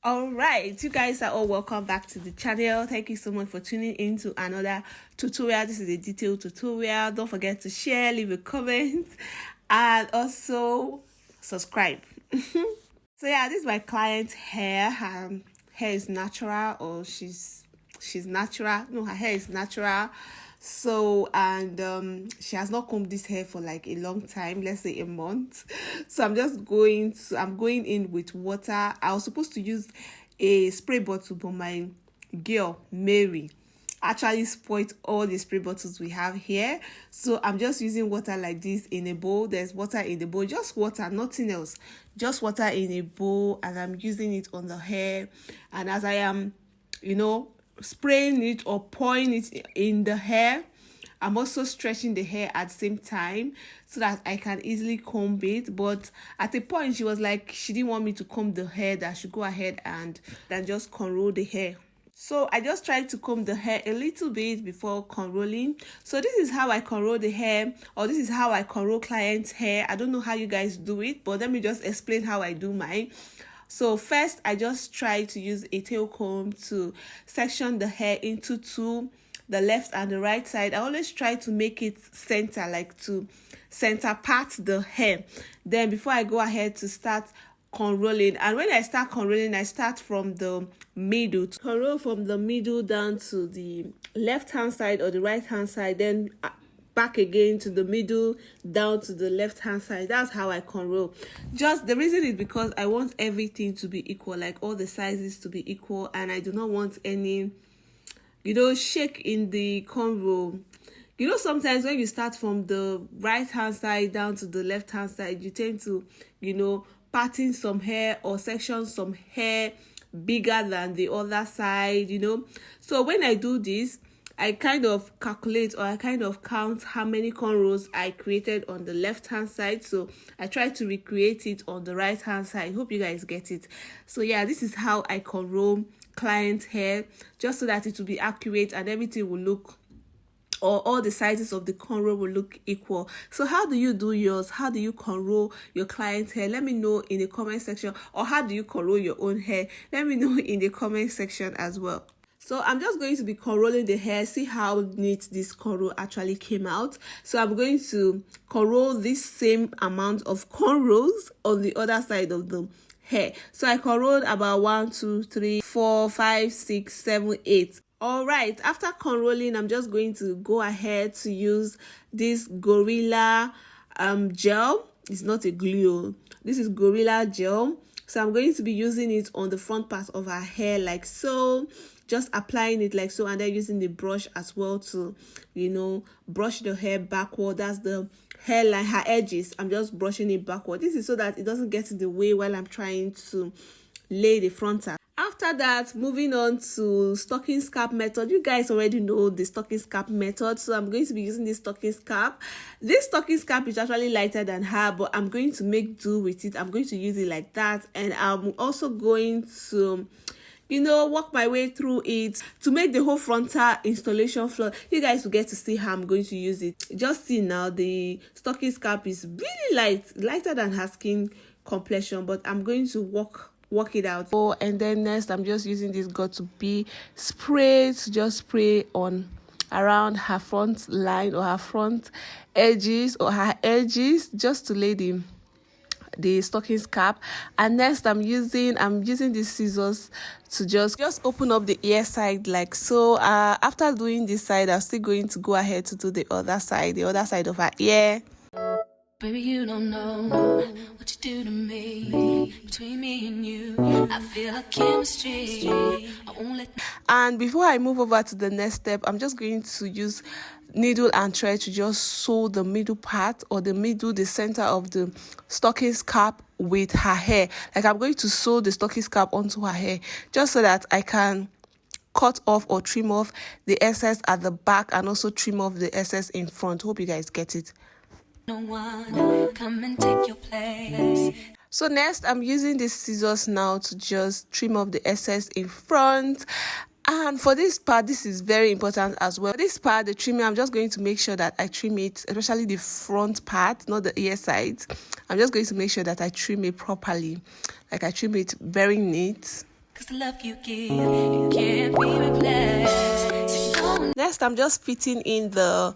All right, you guys are all welcome back to the channel. Thank you so much for tuning in to another tutorial. This is a detailed tutorial. Don't forget to share, leave a comment, and also subscribe. So yeah, this is my client's hair. Her hair is natural, or she's natural. No, her hair is natural. So, and she has not combed this hair for like a long time, let's say a month. So I'm going in with water. I was supposed to use a spray bottle, but my girl Mary actually spoiled all the spray bottles we have here. So I'm just using water like this in a bowl. There's water in the bowl, just water, nothing else, just water in a bowl, and I'm using it on the hair. And as I am, spraying it or pouring it in the hair, I'm also stretching the hair at the same time so that I can easily comb it. But at a point, she was like, she didn't want me to comb the hair, that I should go ahead and then just cornrow the hair. So I just tried to comb the hair a little bit before cornrolling. So this is how I cornrow the hair, or this is how I cornrow clients' hair. I don't know how you guys do it, but let me just explain how I do mine. So first, I just try to use a tail comb to section the hair into two, the left and the right side. I always try to make it center, like to center part the hair. Then before I go ahead to start cornrolling, and when I start cornrolling, I start from the middle, to cornrow from the middle down to the left hand side or the right hand side, then back again to the middle, down to the left hand side. That's how I cornrow. Just the reason is because I want everything to be equal, like all the sizes to be equal, and I do not want any shake in the cornrow. Sometimes when you start from the right hand side down to the left hand side, you tend to parting some hair or section some hair bigger than the other side. So when I do this, I kind of calculate, or I kind of count how many cornrows I created on the left hand side. So I try to recreate it on the right hand side. Hope you guys get it. So yeah, this is how I cornrow client hair, just so that it will be accurate and everything will look, or all the sizes of the cornrow will look equal. So how do you do yours? How do you cornrow your client hair? Let me know in the comment section. Or how do you cornrow your own hair? Let me know in the comment section as well. So I'm just going to be cornrolling the hair. See how neat this cornrow actually came out. So I'm going to cornrow this same amount of cornrows on the other side of the hair. So I cornrowed about 1, 2, 3, 4, 5, 6, 7, 8. All right, after cornrolling, I'm just going to go ahead to use this Gorilla gel. It's not a glue. This is Gorilla gel. So I'm going to be using it on the front part of her hair like so. Just applying it like so, and then using the brush as well to, brush the hair backward. That's the hairline, her edges. I'm just brushing it backward. This is so that it doesn't get in the way while I'm trying to lay the frontal. After that, moving on to stocking scalp method. You guys already know the stocking scalp method, so I'm going to be using this stocking scalp. This stocking scalp is actually lighter than her, but I'm going to make do with it. I'm going to use it like that, and I'm also going to work my way through it to make the whole frontal installation floor. You guys will get to see how I'm going to use it. Just see now, the stocking scalp is really lighter than her skin complexion, but I'm going to work it out. Oh, and then next, I'm just using this got2b spray to just spray on around her front line or her front edges or her edges, just to lay the stocking scalp. And next, I'm using these scissors to just open up the ear side like so. After doing this side, I'm still going to go ahead to do the other side of her ear. Baby, you don't know what you do to me. Between me and you, I feel like chemistry. I won't let. And before I move over to the next step, I'm just going to use needle and thread to just sew the middle part, or the center of the stocking scalp with her hair. Like, I'm going to sew the stocking scalp onto her hair, just so that I can cut off or trim off the excess at the back, and also trim off the excess in front. Hope you guys get it. No one come and take your place. So next, I'm using these scissors now to just trim off the excess in front. And for this part, this is very important as well. For this part, the trimming, I'm just going to make sure that I trim it, especially the front part, not the ear sides. I'm just going to make sure that I trim it properly, like I trim it very neat. 'cause the love you give, it can't be replaced. So go. Next, I'm just fitting in the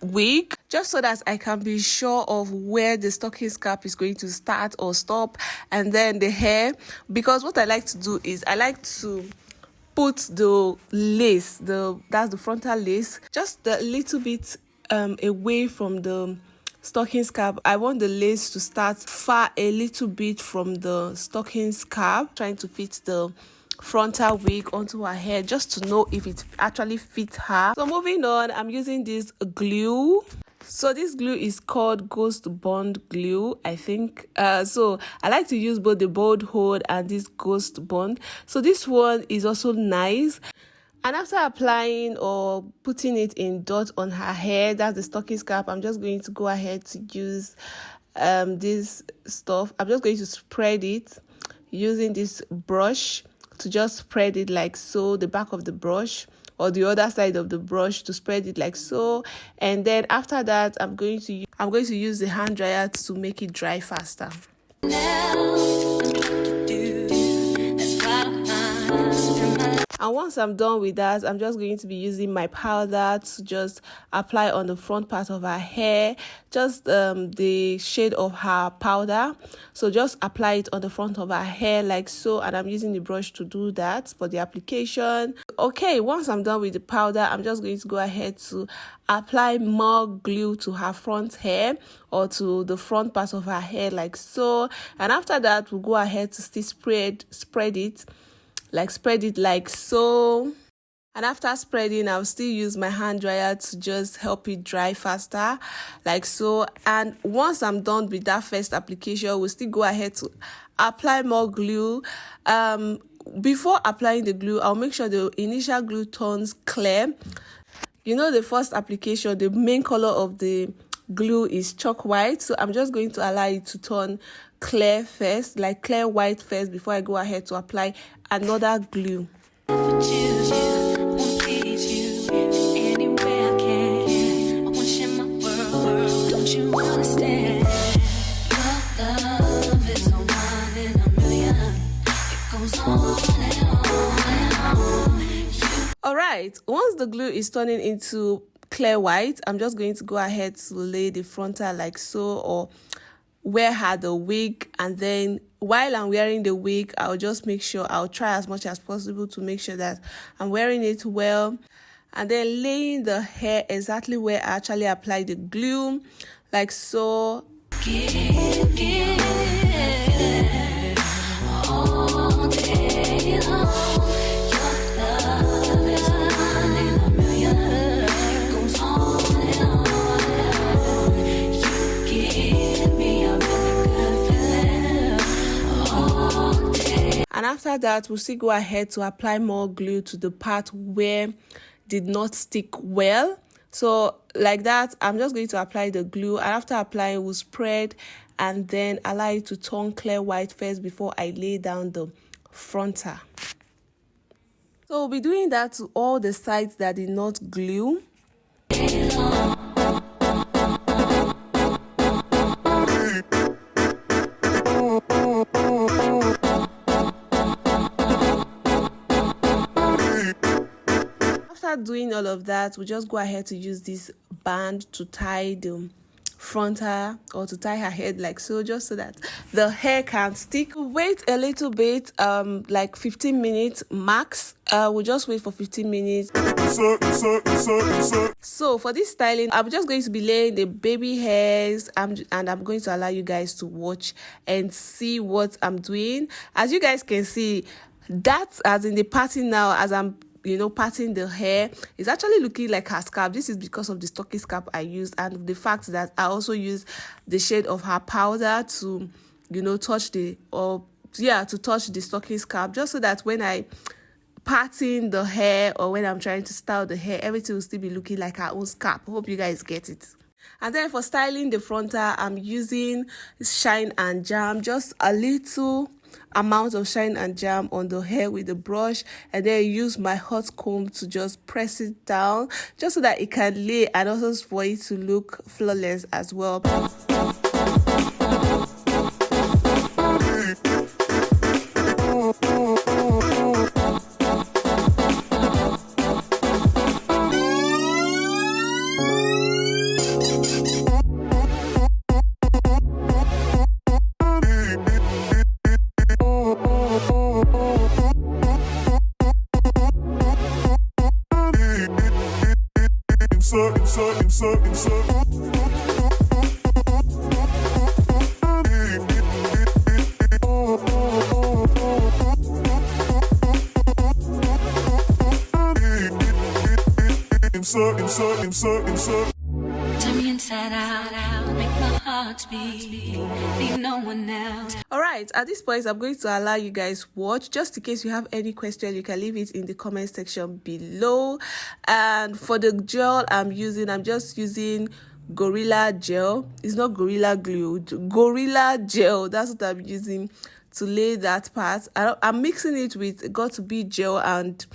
wig just so that I can be sure of where the stocking cap is going to start or stop, and then the hair, because what I like to do is I like to put the lace, that's the frontal lace, just a little bit away from the stocking cap. I want the lace to start far a little bit from the stocking cap, trying to fit the frontal wig onto her hair just to know if it actually fits her. So moving on, I'm using this glue. So this glue is called Ghost Bond glue, I think. So I like to use both the bold hold and this Ghost Bond. So this one is also nice. And after applying or putting it in dot on her hair, that's the stocking cap, I'm just going to go ahead to use this stuff. I'm just going to spread it using this brush, to just spread it like so, the back of the brush or the other side of the brush, to spread it like so. And then after that, I'm going to use the hand dryer to make it dry faster. And once I'm done with that, I'm just going to be using my powder to just apply on the front part of her hair, just the shade of her powder. So just apply it on the front of her hair like so, and I'm using the brush to do that for the application. Okay, once I'm done with the powder, I'm just going to go ahead to apply more glue to her front hair or to the front part of her hair like so. And after that, we'll go ahead to still spread it like so. And after spreading, I'll still use my hand dryer to just help it dry faster like so. And once I'm done with that first application, we'll still go ahead to apply more glue. Before applying the glue, I'll make sure the initial glue turns clear. You know, the first application, the main color of the glue is chalk white, so I'm just going to allow it to turn clear first, like clear white first, before I go ahead to apply another glue. Alright, once the glue is turning into clear white, I'm just going to go ahead to lay the frontal like so, or wear her the wig. And then while I'm wearing the wig, I'll just make sure, I'll try as much as possible to make sure that I'm wearing it well, and then laying the hair exactly where I actually applied the glue like so. All day long. And after that, we'll still go ahead to apply more glue to the part where did not stick well. So like that, I'm just going to apply the glue, and after applying, we'll spread and then allow it to turn clear white first before I lay down the frontal. So we'll be doing that to all the sides that did not glue. Doing all of that, we'll just go ahead to use this band to tie the frontal, or to tie her head like so, just so that the hair can stick. Wait a little bit, like 15 minutes max. We'll just wait for 15 minutes. So for this styling, I'm just going to be laying the baby hairs, and I'm going to allow you guys to watch and see what I'm doing. As you guys can see, that's as in the parting now, as I'm parting the hair, is actually looking like her scalp. This is because of the stocking scalp I used, and the fact that I also use the shade of her powder to touch the stocking scalp, just so that when I parting the hair or when I'm trying to style the hair, everything will still be looking like her own scalp. Hope you guys get it. And then for styling the frontal, I'm using Shine and Jam, just a little amount of Shine and Jam on the hair with the brush, and then use my hot comb to just press it down, just so that it can lay, and also for it to look flawless as well. Turn me inside out, make my heart beat, leave no one else. All right, at this point I'm going to allow you guys watch. Just in case you have any question, you can leave it in the comment section below. And for the gel I'm just using Gorilla Gel. It's not Gorilla Glue, Gorilla Gel. That's what I'm using to lay that part. I'm mixing it with Got to Be Gel, and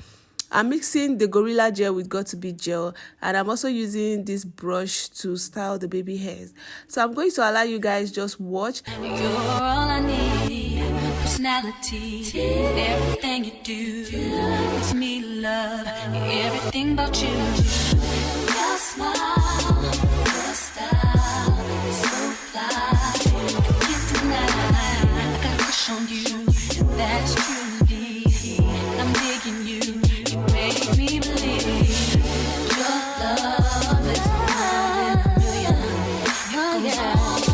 I'm mixing the Gorilla Gel with Got to Be Gel, and I'm also using this brush to style the baby hairs. So I'm going to allow you guys just watch. You're all I need, personality, everything you do, it's me love, everything about you. Your smile, your style, so fly, I can't deny, I got a crush on you, that's truly, I'm digging you. Make me believe your love is more than a million. It goes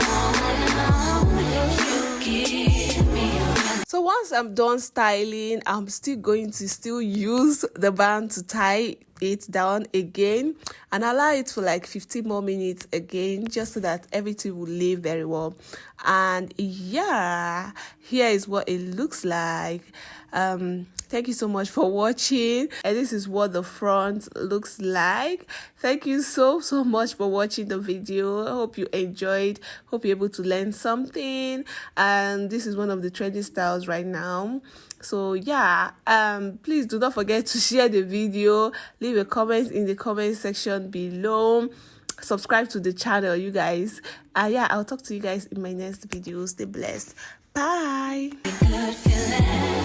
on and you give me a. So once I'm done styling, I'm still going to use the band to tie it down again and allow it for like 15 more minutes again, just so that everything will lay very well. And yeah, here is what it looks like. Thank you so much for watching, and this is what the front looks like. Thank you so much for watching the video. I hope you enjoyed, hope you're able to learn something, and this is one of the trendy styles right now. So yeah, please do not forget to share the video, leave a comment in the comment section below, subscribe to the channel, you guys. Yeah, I'll talk to you guys in my next video. Stay blessed. Bye. Good feeling.